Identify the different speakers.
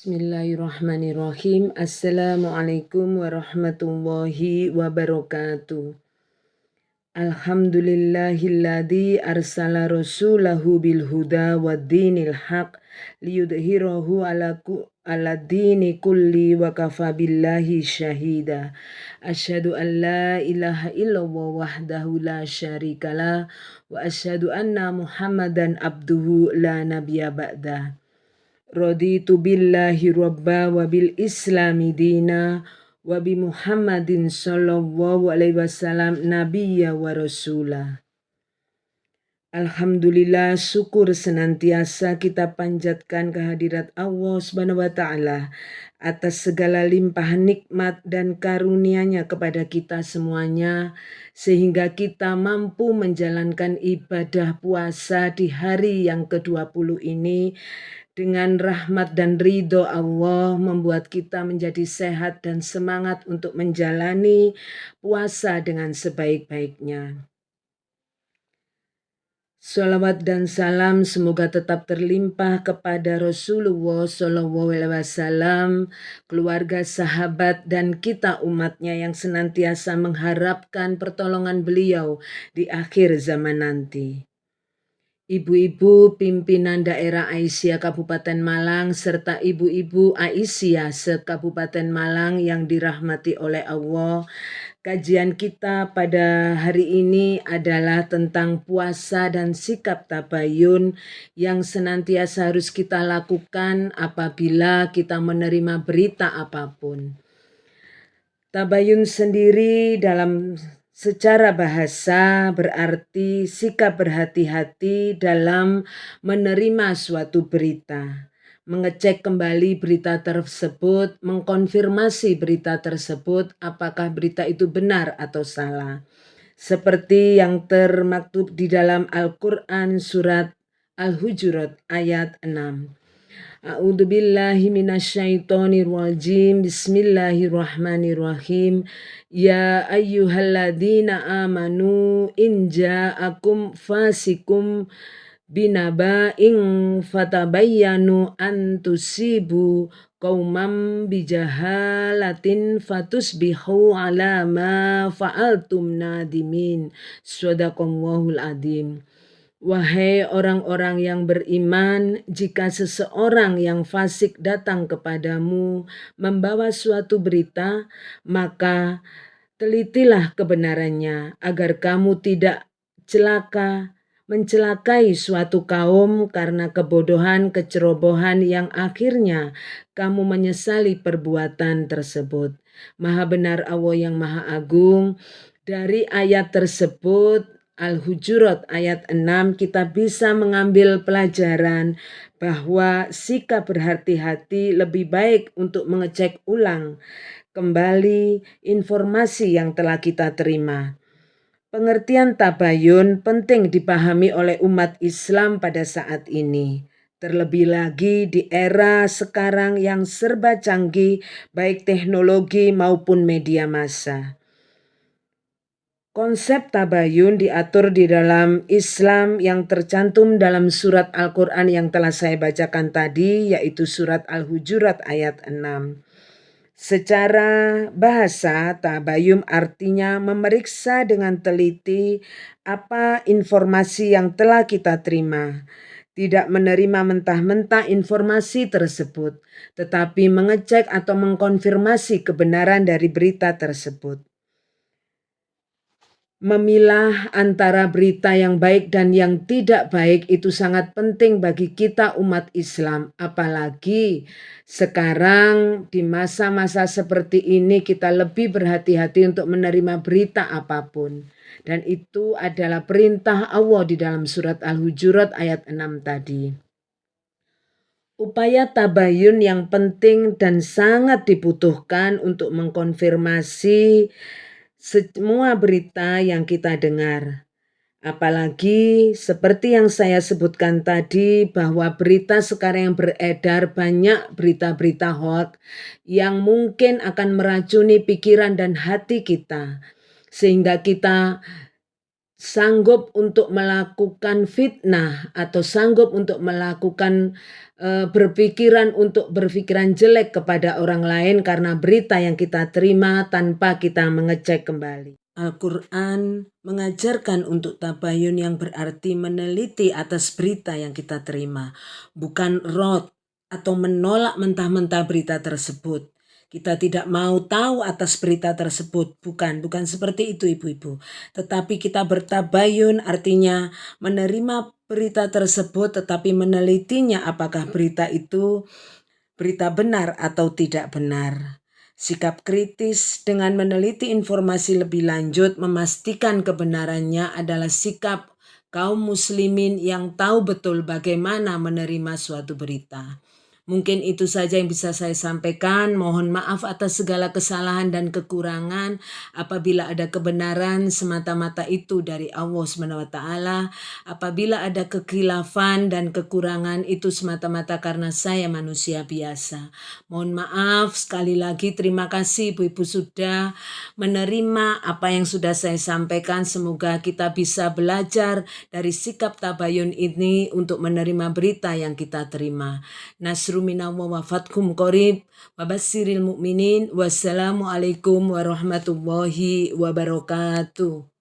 Speaker 1: Bismillahirrahmanirrahim. Assalamualaikum warahmatullahi wabarakatuh. Alhamdulillahilladzi arsala rasulahu bil huda waddinil haq liyudhhirahu ala dini kulli wa kafa billahi syahida. Asyhadu an la ilaha illallah wahdahu la syarikalah wa asyhadu anna Muhammadan abduhu la nabiyya ba'dah. Raditu billahi robba wa bil islami dina wa bi Muhammadin sallallahu alaihi wasallam nabiyya wa rasulah. Alhamdulillah, syukur senantiasa kita panjatkan kehadirat Allah Subhanahu wa taala atas segala limpahan nikmat dan karunia-Nya kepada kita semuanya, sehingga kita mampu menjalankan ibadah puasa di hari yang ke-20 ini dengan rahmat dan ridho Allah, membuat kita menjadi sehat dan semangat untuk menjalani puasa dengan sebaik-baiknya. Salawat dan salam semoga tetap terlimpah kepada Rasulullah SAW, keluarga, sahabat, dan kita umatnya yang senantiasa mengharapkan pertolongan beliau di akhir zaman nanti. Ibu-ibu pimpinan daerah Aisyah Kabupaten Malang serta ibu-ibu Aisyah se-Kabupaten Malang yang dirahmati oleh Allah. Kajian kita pada hari ini adalah tentang puasa dan sikap tabayun yang senantiasa harus kita lakukan apabila kita menerima berita apapun. Tabayun sendiri dalam secara bahasa berarti sikap berhati-hati dalam menerima suatu berita, mengecek kembali berita tersebut, mengkonfirmasi berita tersebut apakah berita itu benar atau salah. Seperti yang termaktub di dalam Al-Quran surat Al-Hujurat ayat 6. A'udzubillahi minasyaitonirrajim. Bismillahirrahmanirrahim. Ya ayyuhalladzina amanu in ja'akum fasikum binaba'in fatabayyanu an tusibu qaumam bijahalatin fatusbihu ala ma fa'altum nadimin. Shadaqallahul adzim. Wahai orang-orang yang beriman, jika seseorang yang fasik datang kepadamu membawa suatu berita, maka telitilah kebenarannya agar kamu tidak mencelakai suatu kaum karena kebodohan, kecerobohan yang akhirnya kamu menyesali perbuatan tersebut. Maha benar Allah yang Maha Agung. Dari ayat tersebut Al-Hujurat ayat 6 kita bisa mengambil pelajaran bahwa sikap berhati-hati lebih baik untuk mengecek ulang kembali informasi yang telah kita terima. Pengertian tabayun penting dipahami oleh umat Islam pada saat ini. Terlebih lagi di era sekarang yang serba canggih baik teknologi maupun media massa. Konsep tabayun diatur di dalam Islam yang tercantum dalam surat Al-Quran yang telah saya bacakan tadi, yaitu surat Al-Hujurat ayat 6. Secara bahasa, tabayun artinya memeriksa dengan teliti apa informasi yang telah kita terima. Tidak menerima mentah-mentah informasi tersebut, tetapi mengecek atau mengkonfirmasi kebenaran dari berita tersebut. Memilah antara berita yang baik dan yang tidak baik itu sangat penting bagi kita umat Islam. Apalagi sekarang di masa-masa seperti ini kita lebih berhati-hati untuk menerima berita apapun. Dan itu adalah perintah Allah di dalam surat Al-Hujurat ayat 6 tadi. Upaya tabayun yang penting dan sangat dibutuhkan untuk mengkonfirmasi semua berita yang kita dengar. Apalagi seperti yang saya sebutkan tadi bahwa berita sekarang yang beredar banyak berita-berita hoax yang mungkin akan meracuni pikiran dan hati kita. Sehingga kita sanggup untuk melakukan fitnah atau sanggup untuk melakukan berpikiran untuk berpikiran jelek kepada orang lain karena berita yang kita terima tanpa kita mengecek kembali. Al-Quran mengajarkan untuk tabayun yang berarti meneliti atas berita yang kita terima, bukan rot atau menolak mentah-mentah berita tersebut. Kita tidak mau tahu atas berita tersebut, bukan seperti itu ibu-ibu. Tetapi kita bertabayun artinya menerima berita tersebut tetapi menelitinya apakah berita itu berita benar atau tidak benar. Sikap kritis dengan meneliti informasi lebih lanjut memastikan kebenarannya adalah sikap kaum muslimin yang tahu betul bagaimana menerima suatu berita. Mungkin itu saja yang bisa saya sampaikan. Mohon maaf atas segala kesalahan dan kekurangan. Apabila ada kebenaran, semata-mata itu dari Allah SWT. Apabila ada kekhilafan dan kekurangan, itu semata-mata karena saya manusia biasa. Mohon maaf, sekali lagi terima kasih ibu-ibu sudah menerima apa yang sudah saya sampaikan. Semoga kita bisa belajar dari sikap tabayun ini untuk menerima berita yang kita terima. Nasru minallah wa fatkum qorib wa basyiril mu'minin. Wassalamualaikum warahmatullahi wabarakatuh.